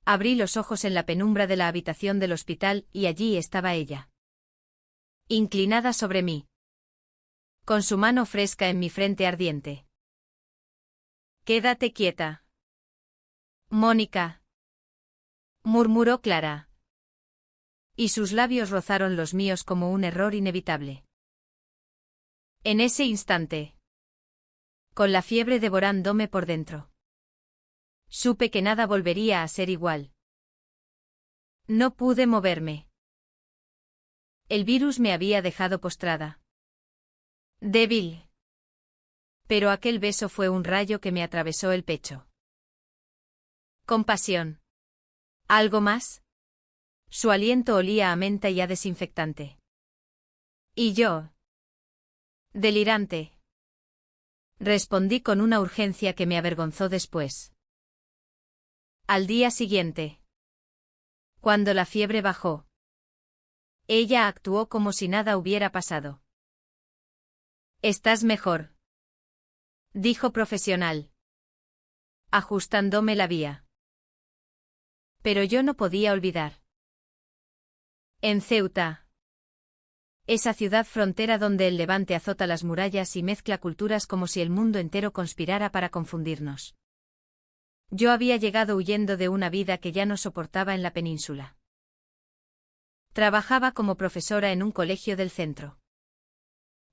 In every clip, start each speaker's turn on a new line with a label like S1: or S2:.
S1: Abrí los ojos en la penumbra de la habitación del hospital y allí estaba ella. Inclinada sobre mí. Con su mano fresca en mi frente ardiente. «Quédate quieta. Mónica», murmuró Clara. Y sus labios rozaron los míos como un error inevitable. En ese instante, con la fiebre devorándome por dentro, supe que nada volvería a ser igual. No pude moverme. El virus me había dejado postrada. Débil. Pero aquel beso fue un rayo que me atravesó el pecho. Compasión. ¿Algo más? Su aliento olía a menta y a desinfectante. ¿Y yo? Delirante. Respondí con una urgencia que me avergonzó después. Al día siguiente, cuando la fiebre bajó, ella actuó como si nada hubiera pasado. «¿Estás mejor?», dijo profesional, ajustándome la vía. Pero yo no podía olvidar. En Ceuta, esa ciudad frontera donde el Levante azota las murallas y mezcla culturas como si el mundo entero conspirara para confundirnos. Yo había llegado huyendo de una vida que ya no soportaba en la península. Trabajaba como profesora en un colegio del centro,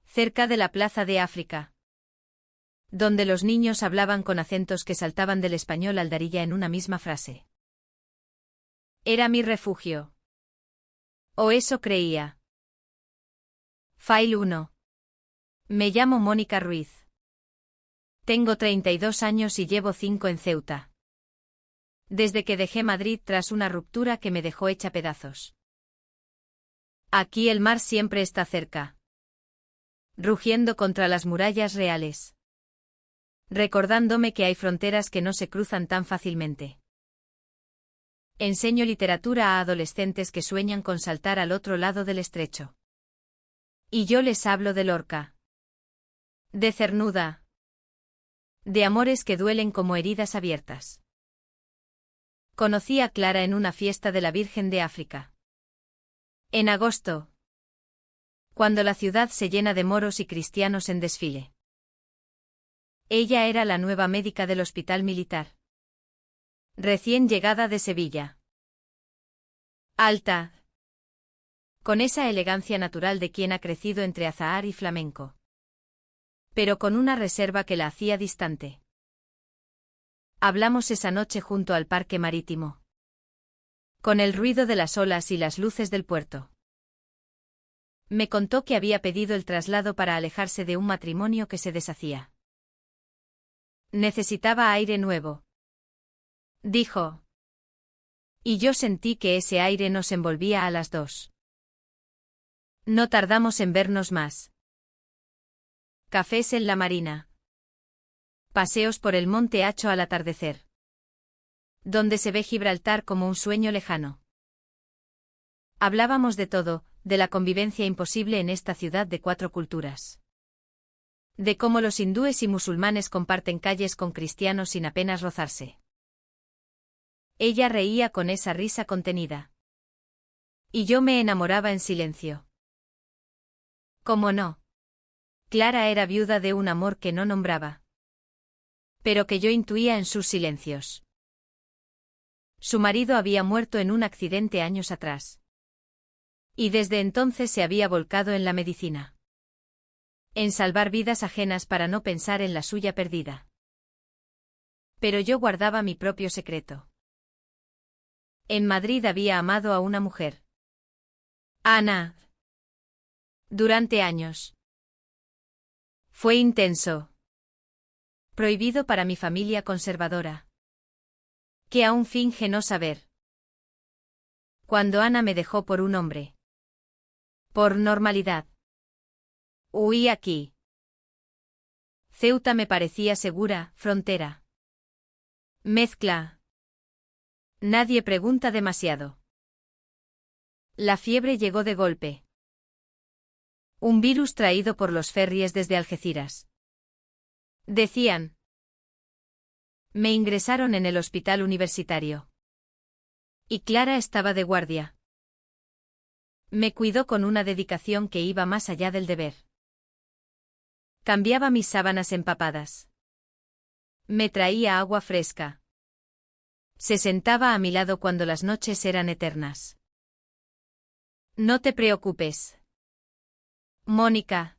S1: cerca de la Plaza de África, donde los niños hablaban con acentos que saltaban del español al darilla en una misma frase. Era mi refugio. O eso creía. File 1. Me llamo Mónica Ruiz. Tengo 32 años y llevo 5 en Ceuta. Desde que dejé Madrid tras una ruptura que me dejó hecha pedazos. Aquí el mar siempre está cerca, rugiendo contra las murallas reales, recordándome que hay fronteras que no se cruzan tan fácilmente. Enseño literatura a adolescentes que sueñan con saltar al otro lado del estrecho. Y yo les hablo de Lorca, de Cernuda, de amores que duelen como heridas abiertas. Conocí a Clara en una fiesta de la Virgen de África. En agosto, cuando la ciudad se llena de moros y cristianos en desfile. Ella era la nueva médica del hospital militar, recién llegada de Sevilla. Alta, con esa elegancia natural de quien ha crecido entre azahar y flamenco, pero con una reserva que la hacía distante. Hablamos esa noche junto al parque marítimo, con el ruido de las olas y las luces del puerto. Me contó que había pedido el traslado para alejarse de un matrimonio que se deshacía. Necesitaba aire nuevo, dijo. Y yo sentí que ese aire nos envolvía a las dos. No tardamos en vernos más. Cafés en la marina. Paseos por el monte Hacho al atardecer, donde se ve Gibraltar como un sueño lejano. Hablábamos de todo, de la convivencia imposible en esta ciudad de 4 culturas. De cómo los hindúes y musulmanes comparten calles con cristianos sin apenas rozarse. Ella reía con esa risa contenida. Y yo me enamoraba en silencio. ¿Cómo no? Clara era viuda de un amor que no nombraba, pero que yo intuía en sus silencios. Su marido había muerto en un accidente años atrás. Y desde entonces se había volcado en la medicina. En salvar vidas ajenas para no pensar en la suya perdida. Pero yo guardaba mi propio secreto. En Madrid había amado a una mujer. Ana. Durante años. Fue intenso. Prohibido para mi familia conservadora, que aún finge no saber. Cuando Ana me dejó por un hombre. Por normalidad. Huí aquí. Ceuta me parecía segura, frontera. Mezcla. Nadie pregunta demasiado. La fiebre llegó de golpe. Un virus traído por los ferries desde Algeciras. Decían. Me ingresaron en el hospital universitario. Y Clara estaba de guardia. Me cuidó con una dedicación que iba más allá del deber. Cambiaba mis sábanas empapadas. Me traía agua fresca. Se sentaba a mi lado cuando las noches eran eternas. No te preocupes. Mónica.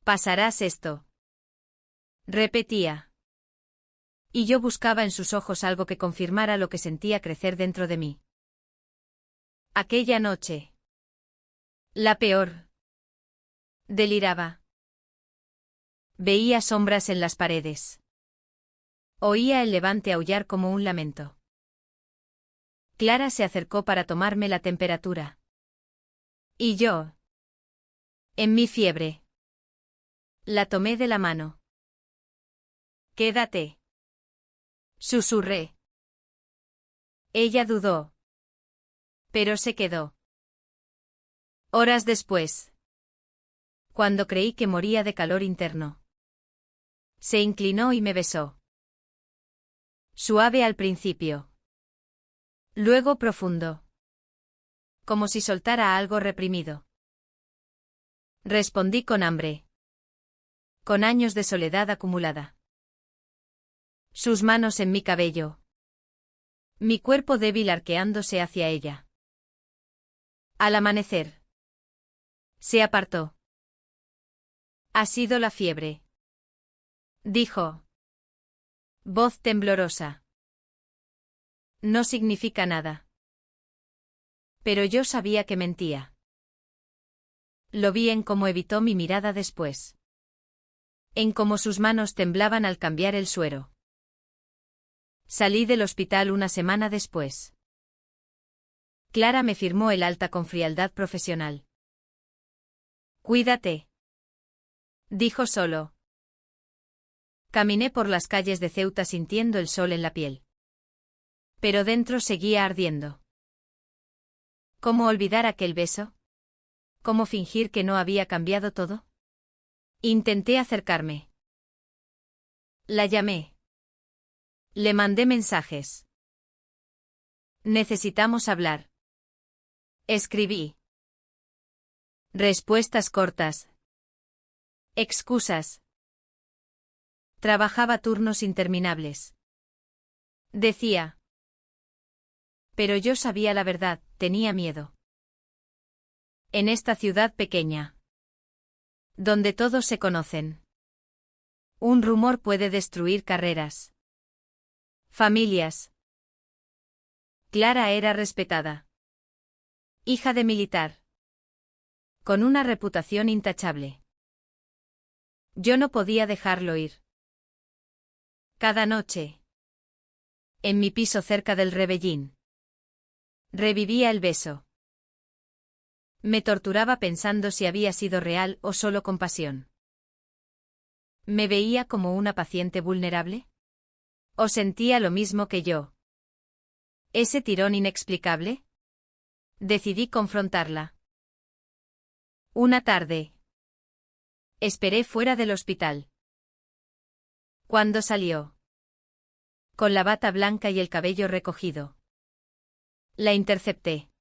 S1: Pasarás esto. Repetía. Y yo buscaba en sus ojos algo que confirmara lo que sentía crecer dentro de mí. Aquella noche. La peor. Deliraba. Veía sombras en las paredes. Oía el levante aullar como un lamento. Clara se acercó para tomarme la temperatura. Y yo. En mi fiebre. La tomé de la mano. Quédate. Susurré. Ella dudó. Pero se quedó. Horas después. Cuando creí que moría de calor interno. Se inclinó y me besó. Suave al principio. Luego profundo. Como si soltara algo reprimido. Respondí con hambre. Con años de soledad acumulada. Sus manos en mi cabello. Mi cuerpo débil arqueándose hacia ella. Al amanecer. Se apartó. Ha sido la fiebre. Dijo. Voz temblorosa. No significa nada. Pero yo sabía que mentía. Lo vi en cómo evitó mi mirada después. En cómo sus manos temblaban al cambiar el suero. Salí del hospital una semana después. Clara me firmó el alta con frialdad profesional. Cuídate. Dijo solo. Caminé por las calles de Ceuta sintiendo el sol en la piel. Pero dentro seguía ardiendo. ¿Cómo olvidar aquel beso? ¿Cómo fingir que no había cambiado todo? Intenté acercarme. La llamé. Le mandé mensajes. Necesitamos hablar. Escribí. Respuestas cortas. Excusas. Trabajaba turnos interminables. Decía. Pero yo sabía la verdad, tenía miedo. En esta ciudad pequeña. Donde todos se conocen. Un rumor puede destruir carreras. Familias. Clara era respetada. Hija de militar. Con una reputación intachable. Yo no podía dejarlo ir. Cada noche. En mi piso cerca del Rebellín. Revivía el beso. Me torturaba pensando si había sido real o solo compasión. ¿Me veía como una paciente vulnerable? ¿O sentía lo mismo que yo? ¿Ese tirón inexplicable? Decidí confrontarla. Una tarde. Esperé fuera del hospital. Cuando salió. Con la bata blanca y el cabello recogido. La intercepté.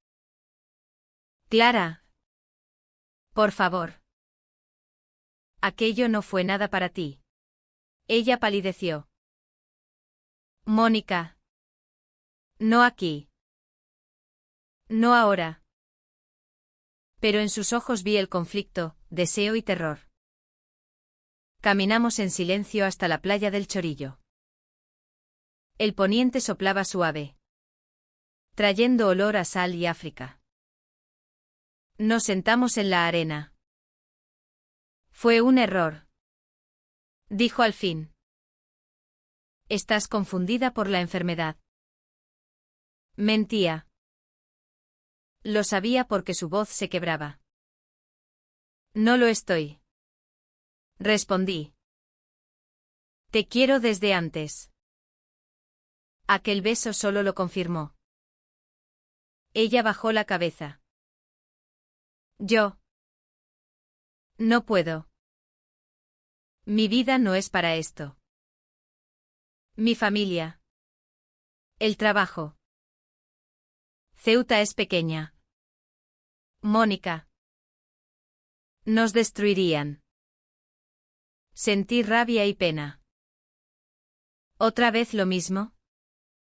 S1: Clara. Por favor. Aquello no fue nada para ti. Ella palideció. Mónica. No aquí. No ahora. Pero en sus ojos vi el conflicto, deseo y terror. Caminamos en silencio hasta la playa del Chorillo. El poniente soplaba suave, trayendo olor a sal y África. Nos sentamos en la arena. Fue un error. Dijo al fin. Estás confundida por la enfermedad. Mentía. Lo sabía porque su voz se quebraba. No lo estoy. Respondí. Te quiero desde antes. Aquel beso solo lo confirmó. Ella bajó la cabeza. Yo. No puedo. Mi vida no es para esto. Mi familia. El trabajo. Ceuta es pequeña. Mónica. Nos destruirían. Sentí rabia y pena. ¿Otra vez lo mismo?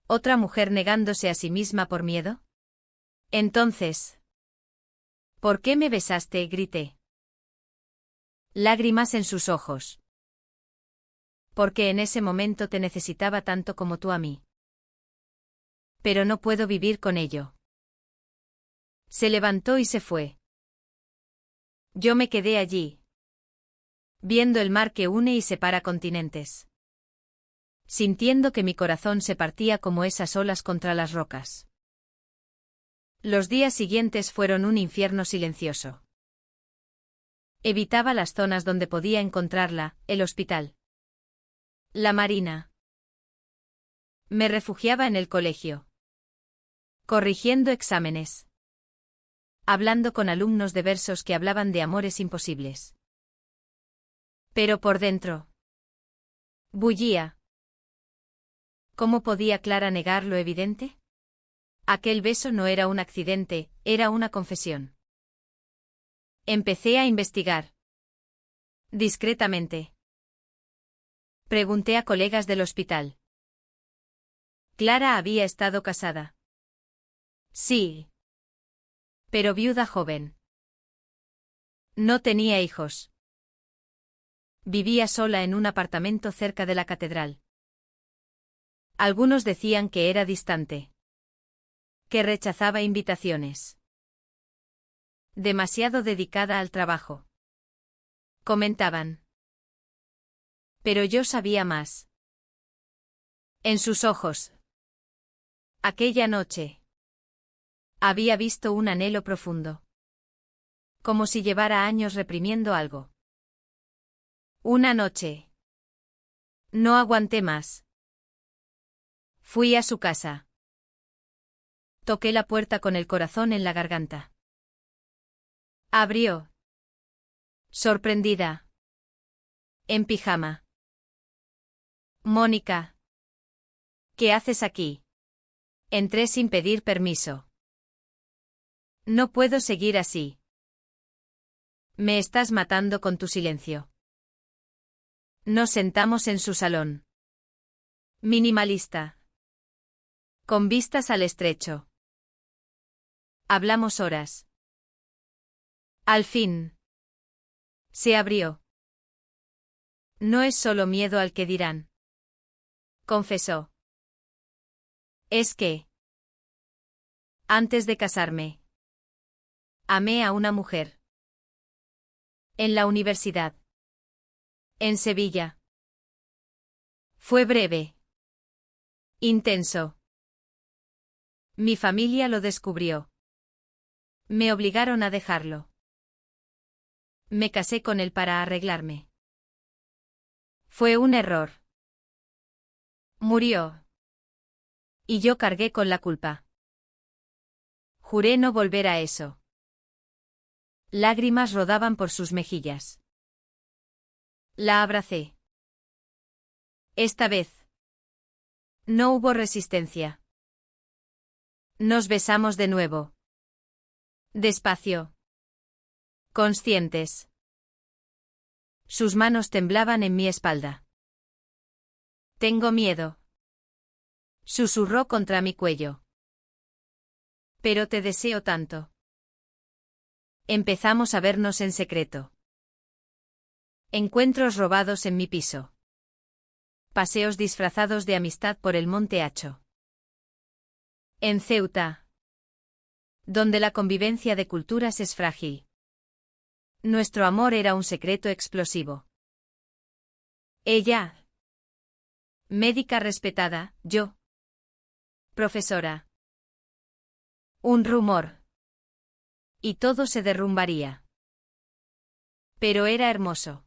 S1: ¿Otra mujer negándose a sí misma por miedo? Entonces. ¿Por qué me besaste? Grité. Lágrimas en sus ojos. Porque en ese momento te necesitaba tanto como tú a mí. Pero no puedo vivir con ello. Se levantó y se fue. Yo me quedé allí, viendo el mar que une y separa continentes. Sintiendo que mi corazón se partía como esas olas contra las rocas. Los días siguientes fueron un infierno silencioso. Evitaba las zonas donde podía encontrarla, el hospital. La marina. Me refugiaba en el colegio. Corrigiendo exámenes. Hablando con alumnos de versos que hablaban de amores imposibles. Pero por dentro. Bullía. ¿Cómo podía Clara negar lo evidente? Aquel beso no era un accidente, era una confesión. Empecé a investigar. Discretamente. Pregunté a colegas del hospital. Clara había estado casada. Sí. Pero viuda joven. No tenía hijos. Vivía sola en un apartamento cerca de la catedral. Algunos decían que era distante. Que rechazaba invitaciones. Demasiado dedicada al trabajo. Comentaban. Pero yo sabía más. En sus ojos. Aquella noche. Había visto un anhelo profundo. Como si llevara años reprimiendo algo. Una noche. No aguanté más. Fui a su casa. Toqué la puerta con el corazón en la garganta. Abrió. Sorprendida. En pijama. Mónica. ¿Qué haces aquí? Entré sin pedir permiso. No puedo seguir así. Me estás matando con tu silencio. Nos sentamos en su salón. Minimalista. Con vistas al estrecho. Hablamos horas. Al fin. Se abrió. No es solo miedo al que dirán. Confesó. Es que. Antes de casarme. Amé a una mujer. En la universidad. En Sevilla. Fue breve. Intenso. Mi familia lo descubrió. Me obligaron a dejarlo. Me casé con él para arreglarme. Fue un error. Murió. Y yo cargué con la culpa. Juré no volver a eso. Lágrimas rodaban por sus mejillas. La abracé. Esta vez. No hubo resistencia. Nos besamos de nuevo. Despacio. Conscientes. Sus manos temblaban en mi espalda. Tengo miedo. Susurró contra mi cuello. Pero te deseo tanto. Empezamos a vernos en secreto. Encuentros robados en mi piso. Paseos disfrazados de amistad por el Monte Hacho. En Ceuta. Donde la convivencia de culturas es frágil. Nuestro amor era un secreto explosivo. Ella. Médica respetada, yo. Profesora. Un rumor. Y todo se derrumbaría. Pero era hermoso.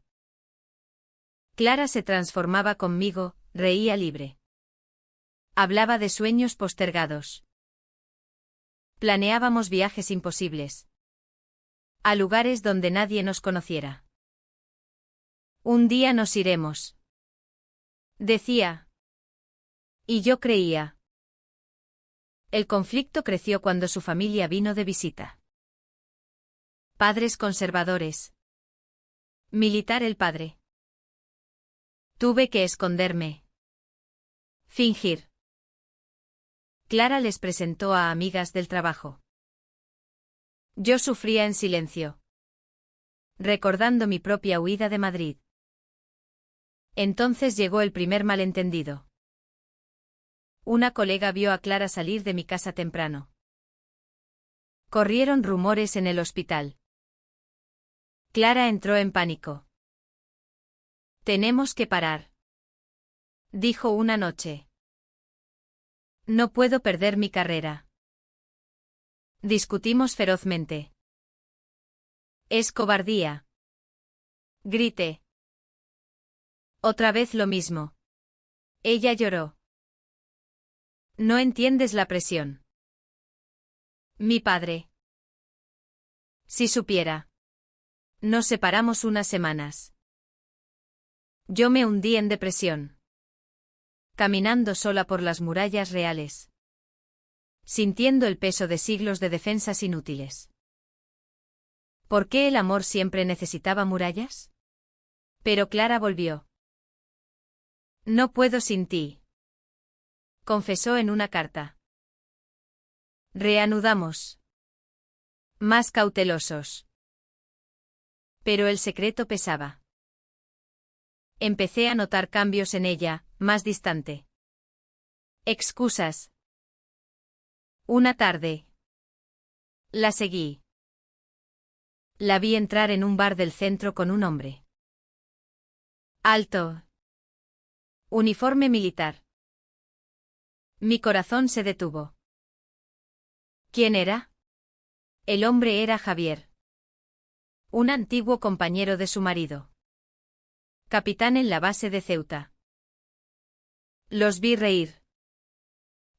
S1: Clara se transformaba conmigo, reía libre. Hablaba de sueños postergados. Planeábamos viajes imposibles. A lugares donde nadie nos conociera. Un día nos iremos. Decía. Y yo creía. El conflicto creció cuando su familia vino de visita. Padres conservadores. Militar el padre. Tuve que esconderme. Fingir. Clara les presentó a amigas del trabajo. Yo sufría en silencio, recordando mi propia huida de Madrid. Entonces llegó el primer malentendido. Una colega vio a Clara salir de mi casa temprano. Corrieron rumores en el hospital. Clara entró en pánico. Tenemos que parar, dijo una noche. No puedo perder mi carrera. Discutimos ferozmente. Es cobardía. Grité. Otra vez lo mismo. Ella lloró. No entiendes la presión. Mi padre. Si supiera. Nos separamos unas semanas. Yo me hundí en depresión. Caminando sola por las murallas reales. Sintiendo el peso de siglos de defensas inútiles. ¿Por qué el amor siempre necesitaba murallas? Pero Clara volvió. No puedo sin ti, confesó en una carta. Reanudamos. Más cautelosos. Pero el secreto pesaba. Empecé a notar cambios en ella, más distante. Excusas. Una tarde. La seguí. La vi entrar en un bar del centro con un hombre. Alto. Uniforme militar. Mi corazón se detuvo. ¿Quién era? El hombre era Javier. Un antiguo compañero de su marido. Capitán en la base de Ceuta. Los vi reír.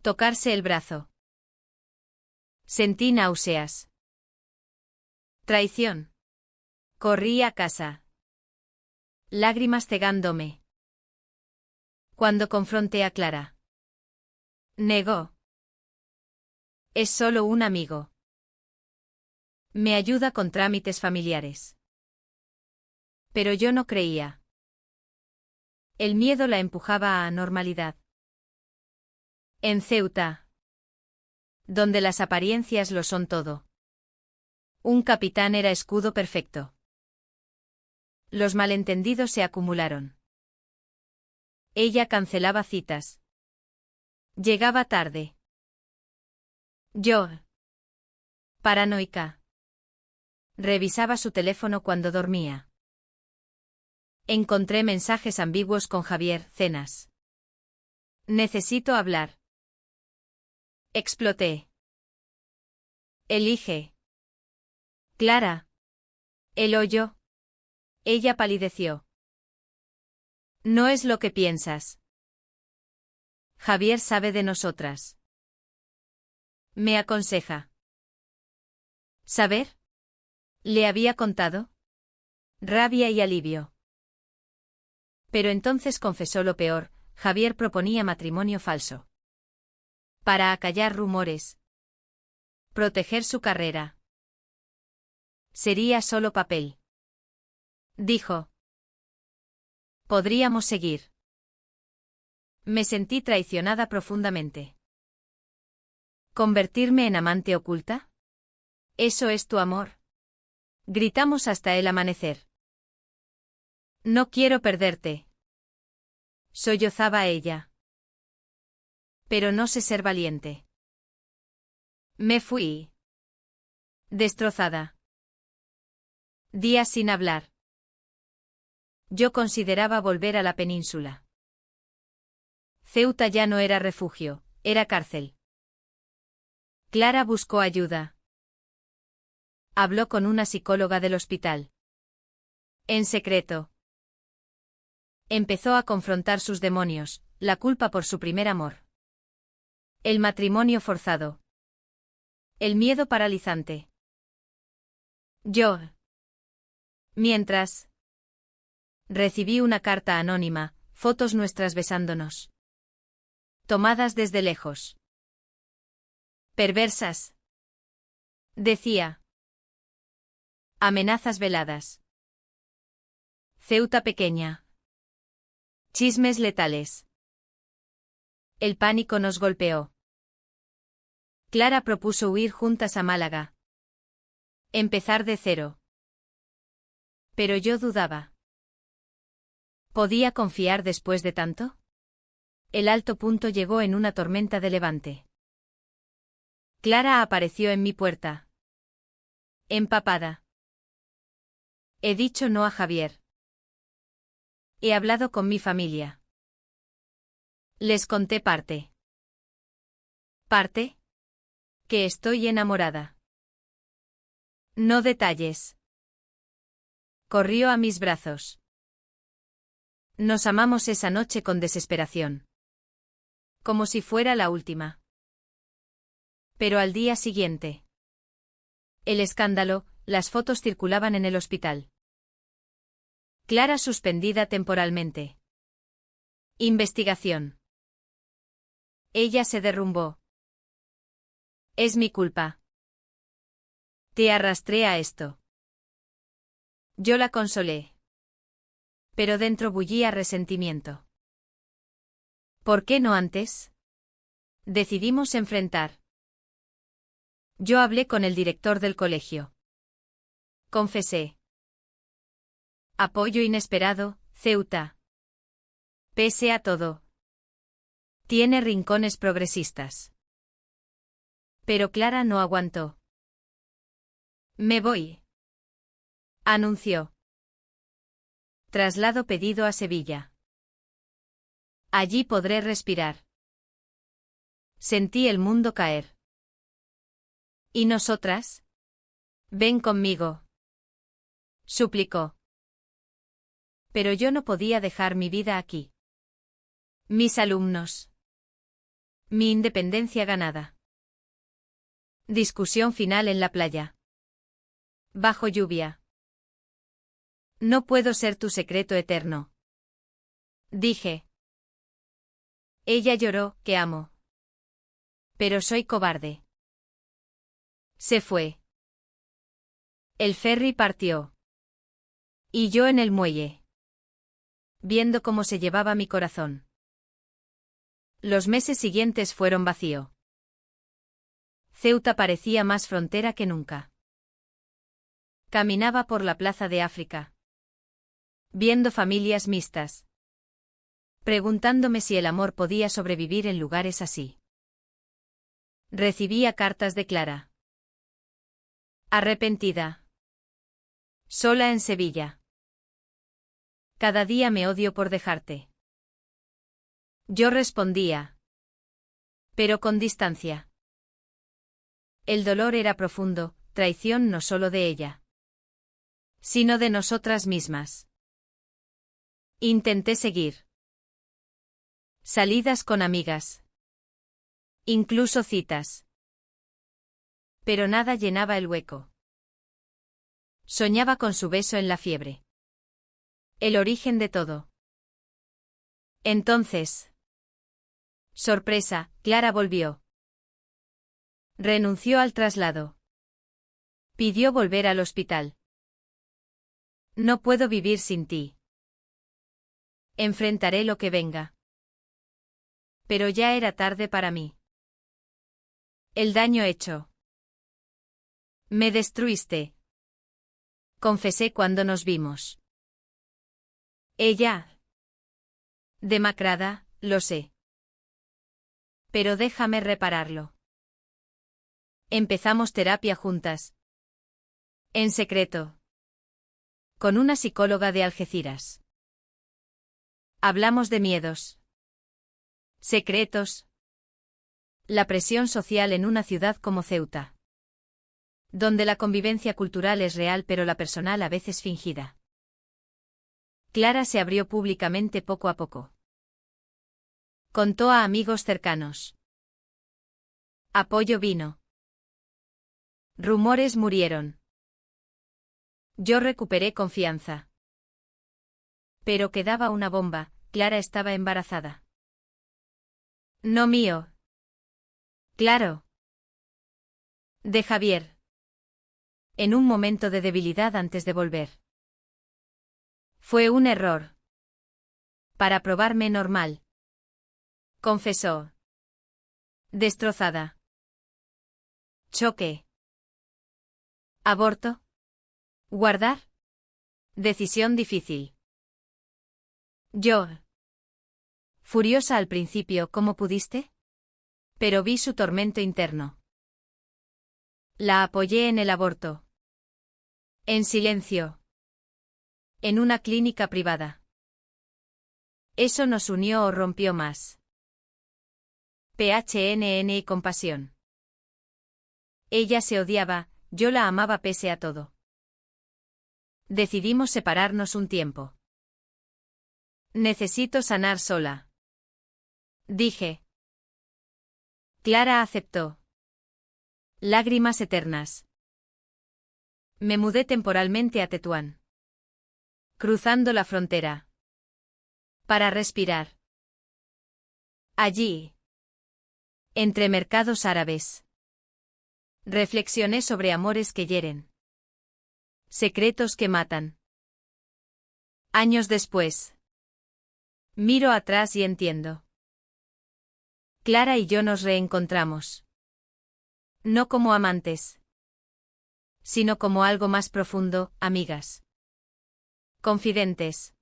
S1: Tocarse el brazo. Sentí náuseas. Traición. Corrí a casa. Lágrimas cegándome. Cuando confronté a Clara. Negó. Es solo un amigo. Me ayuda con trámites familiares. Pero yo no creía. El miedo la empujaba a normalidad. En Ceuta. Donde las apariencias lo son todo. Un capitán era escudo perfecto. Los malentendidos se acumularon. Ella cancelaba citas. Llegaba tarde. Yo. Paranoica. Revisaba su teléfono cuando dormía. Encontré mensajes ambiguos con Javier, cenas. Necesito hablar. Exploté. Elige. Clara. ¿Él o yo? Ella palideció. No es lo que piensas. Javier sabe de nosotras. Me aconseja. ¿Saber? ¿Le había contado? Rabia y alivio. Pero entonces confesó lo peor, Javier proponía matrimonio falso. Para acallar rumores. Proteger su carrera. Sería solo papel. Dijo. Podríamos seguir. Me sentí traicionada profundamente. ¿Convertirme en amante oculta? ¿Eso es tu amor? Gritamos hasta el amanecer. No quiero perderte. Sollozaba ella. Pero no sé ser valiente. Me fui. Destrozada. Días sin hablar. Yo consideraba volver a la península. Ceuta ya no era refugio, era cárcel. Clara buscó ayuda. Habló con una psicóloga del hospital. En secreto. Empezó a confrontar sus demonios, la culpa por su primer amor. El matrimonio forzado. El miedo paralizante. Yo. Mientras. Recibí una carta anónima, fotos nuestras besándonos. Tomadas desde lejos. Perversas. Decía. Amenazas veladas. Ceuta pequeña. Chismes letales. El pánico nos golpeó. Clara propuso huir juntas a Málaga. Empezar de cero. Pero yo dudaba. ¿Podía confiar después de tanto? El alto punto llegó en una tormenta de levante. Clara apareció en mi puerta. Empapada. He dicho no a Javier. He hablado con mi familia. Les conté parte. ¿Parte? Que estoy enamorada. No detalles. Corrió a mis brazos. Nos amamos esa noche con desesperación. Como si fuera la última. Pero al día siguiente. El escándalo, las fotos circulaban en el hospital. Clara suspendida temporalmente. Investigación. Ella se derrumbó. Es mi culpa. Te arrastré a esto. Yo la consolé. Pero dentro bullía resentimiento. ¿Por qué no antes? Decidimos enfrentar. Yo hablé con el director del colegio. Confesé. Apoyo inesperado, Ceuta. Pese a todo. Tiene rincones progresistas. Pero Clara no aguantó. Me voy. Anunció. Traslado pedido a Sevilla. Allí podré respirar. Sentí el mundo caer. ¿Y nosotras? Ven conmigo. Suplicó. Pero yo no podía dejar mi vida aquí. Mis alumnos. Mi independencia ganada. Discusión final en la playa. Bajo lluvia. No puedo ser tu secreto eterno. Dije. Ella lloró, que amo. Pero soy cobarde. Se fue. El ferry partió. Y yo en el muelle. Viendo cómo se llevaba mi corazón. Los meses siguientes fueron vacío. Ceuta parecía más frontera que nunca. Caminaba por la plaza de África. Viendo familias mixtas. Preguntándome si el amor podía sobrevivir en lugares así. Recibía cartas de Clara. Arrepentida. Sola en Sevilla. Cada día me odio por dejarte. Yo respondía. Pero con distancia. El dolor era profundo, traición no solo de ella. Sino de nosotras mismas. Intenté seguir. Salidas con amigas. Incluso citas. Pero nada llenaba el hueco. Soñaba con su beso en la fiebre. El origen de todo. Entonces. Sorpresa, Clara volvió. Renunció al traslado. Pidió volver al hospital. No puedo vivir sin ti. Enfrentaré lo que venga. Pero ya era tarde para mí. El daño hecho. Me destruiste. Confesé cuando nos vimos. Ella. Demacrada, lo sé. Pero déjame repararlo. Empezamos terapia juntas. En secreto. Con una psicóloga de Algeciras. Hablamos de miedos. Secretos. La presión social en una ciudad como Ceuta. Donde la convivencia cultural es real pero la personal a veces fingida. Clara se abrió públicamente poco a poco. Contó a amigos cercanos. Apoyo vino. Rumores murieron. Yo recuperé confianza. Pero quedaba una bomba, Clara estaba embarazada. No mío. Claro. De Javier. En un momento de debilidad antes de volver. Fue un error. Para probarme normal. Confesó. Destrozada. Choque. Aborto. Guardar. Decisión difícil. Yo. Furiosa al principio, ¿cómo pudiste? Pero vi su tormento interno. La apoyé en el aborto. En silencio. En una clínica privada. ¿Eso nos unió o rompió más? PHNN y compasión. Ella se odiaba, yo la amaba pese a todo. Decidimos separarnos un tiempo. Necesito sanar sola. Dije. Clara aceptó. Lágrimas eternas. Me mudé temporalmente a Tetuán. Cruzando la frontera. Para respirar. Allí. Entre mercados árabes. Reflexioné sobre amores que hieren. Secretos que matan. Años después. Miro atrás y entiendo. Clara y yo nos reencontramos. No como amantes. Sino como algo más profundo, amigas. Confidentes.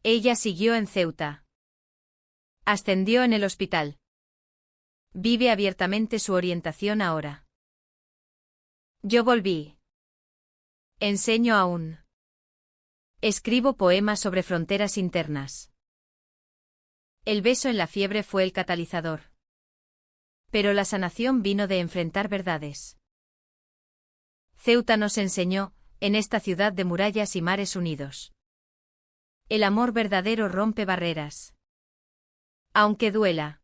S1: Ella siguió en Ceuta. Ascendió en el hospital. Vive abiertamente su orientación ahora. Yo volví. Enseño aún. Escribo poemas sobre fronteras internas. El beso en la fiebre fue el catalizador. Pero la sanación vino de enfrentar verdades. Ceuta nos enseñó, en esta ciudad de murallas y mares unidos. El amor verdadero rompe barreras. Aunque duela.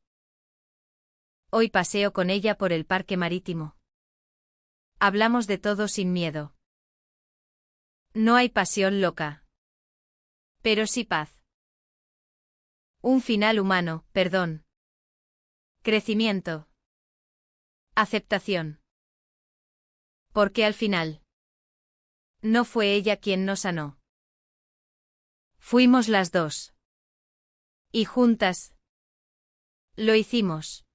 S1: Hoy paseo con ella por el parque marítimo. Hablamos de todo sin miedo. No hay pasión loca. Pero sí paz. Un final humano, perdón. Crecimiento. Aceptación. Porque al final. No fue ella quien nos sanó. Fuimos las dos. Y juntas. Lo hicimos.